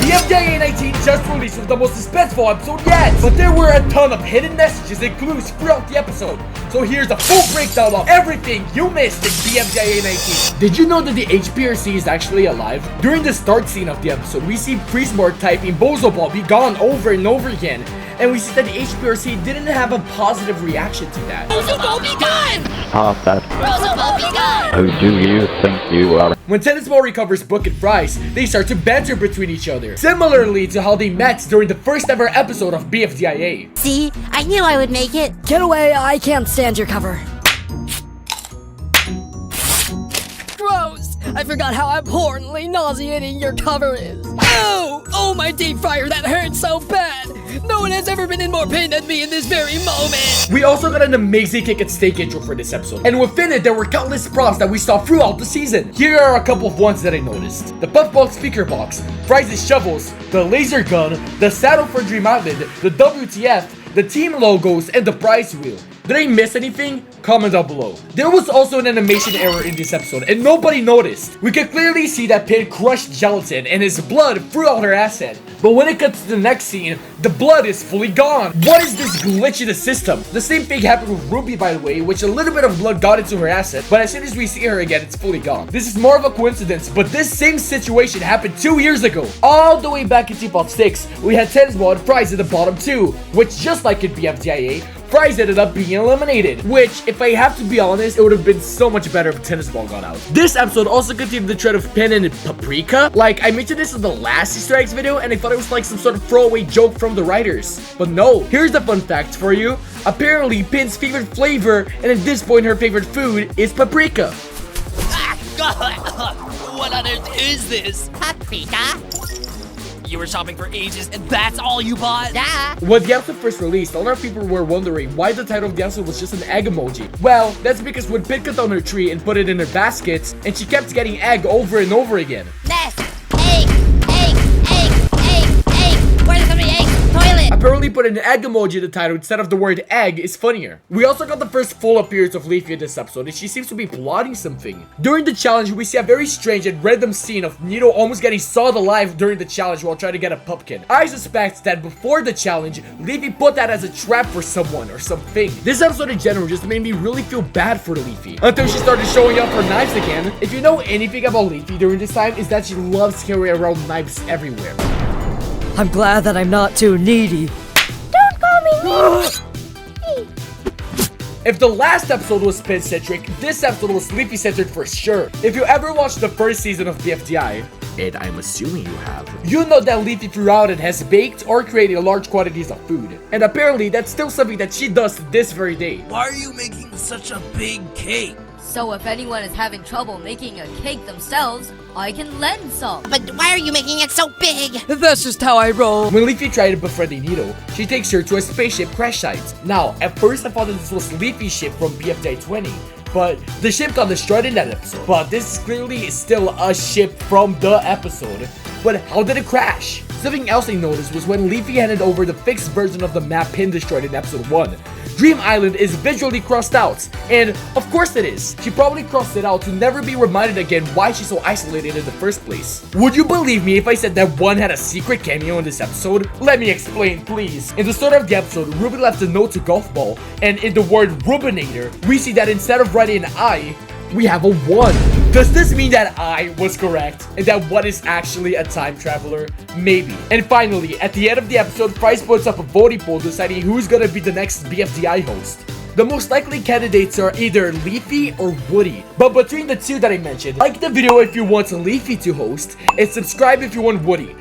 BFDIA 19 just released was the most suspenseful episode yet, but there were a ton of hidden messages and clues throughout the episode. So here's a full breakdown of everything you missed in BFDIA 19. Did you know that the HPRC is actually alive? During the start scene of the episode, we see Priestmark typing Bozo Ball be gone over and over again, and we see that the HPRC didn't have a positive reaction to that. Bozo Ball be gone! Half that. Bozo Ball be gone! Who do you think you are? When Tennis Ball recovers Book and Fries, they start to banter between each other, similarly to how they met during the first ever episode of BFDIA. See? I knew I would make it. Get away, I can't stand your cover. Gross! I forgot how abhorrently nauseating your cover is. Ow! Oh, my deep fryer, that hurts so bad! No one has ever been in more pain than me in this very moment! We also got an amazing kick and steak intro for this episode, and within it there were countless props that we saw throughout the season. Here are a couple of ones that I noticed. The Puffball speaker box, Fries' shovels, the laser gun, the saddle for Dream Island, the WTF, the team logos, and the prize wheel. Did I miss anything? Comment down below. There was also an animation error in this episode and nobody noticed. We could clearly see that Pin crushed gelatin and his blood throughout her asset. But when it cuts to the next scene, the blood is fully gone. What is this glitch in the system? The same thing happened with Ruby, by the way, which a little bit of blood got into her asset, but as soon as we see her again, it's fully gone. This is more of a coincidence, but this same situation happened 2 years ago. All the way back in Teapot 6, we had Tennis Ball and Fries at the bottom too, which just like in BFDIA, Fries ended up being eliminated, which, if I have to be honest, it would have been so much better if Tennis Ball got out. This episode also continued the trend of Pin and Paprika. Like, I mentioned this in the last Easter eggs video, and I thought it was like some sort of throwaway joke from the writers. But no, here's the fun fact for you. Apparently, Pin's favorite flavor, and at this point her favorite food, is paprika. Ah, God. What on earth is this? Paprika? You were shopping for ages and that's all you bought? Duh. When the episode first released, a lot of people were wondering why the title of the episode was just an egg emoji. Well, that's because when Pin cut down her tree and put it in her baskets, and she kept getting egg over and over again. Nest. Egg. Egg. Egg. Egg. Egg. Where's so many eggs? Toilet. Apparently putting an egg emoji in the title instead of the word egg is funnier. We also got the first full appearance of Leafy in this episode, and she seems to be plotting something. During the challenge, we see a very strange and random scene of Nito almost getting sawed alive during the challenge while trying to get a pumpkin. I suspect that before the challenge, Leafy put that as a trap for someone or something. This episode in general just made me really feel bad for Leafy, until she started showing up her knives again. If you know anything about Leafy during this time, is that she loves carrying around knives everywhere. I'm glad that I'm not too needy. Don't call me needy. If the last episode was Pin-centric, this episode was Leafy-centered for sure. If you ever watched the first season of BFDI, and I'm assuming you have, you know that Leafy throughout it has baked or created large quantities of food. And apparently, that's still something that she does to this very day. Why are you making such a big cake? So if anyone is having trouble making a cake themselves, I can lend some. But why are you making it so big? That's just how I roll. When Leafy tried to befriend Nito, she takes her to a spaceship crash site. Now, at first I thought that this was Leafy's ship from BFDI 20, but the ship got destroyed in that episode. But this clearly is still a ship from the episode. But how did it crash? Something else I noticed was when Leafy handed over the fixed version of the map Pin destroyed in episode 1. Dream Island is visually crossed out, and of course it is. She probably crossed it out to never be reminded again why she's so isolated in the first place. Would you believe me if I said that one had a secret cameo in this episode? Let me explain, please. In the start of the episode, Ruby left a note to Golf Ball, and in the word Rubinator, we see that instead of writing an I, we have a 1. Does this mean that I was correct and that 1 is actually a time traveler? Maybe. And finally, at the end of the episode, Price puts up a voting poll deciding who's gonna be the next BFDI host. The most likely candidates are either Leafy or Woody. But between the two that I mentioned, like the video if you want Leafy to host, and subscribe if you want Woody.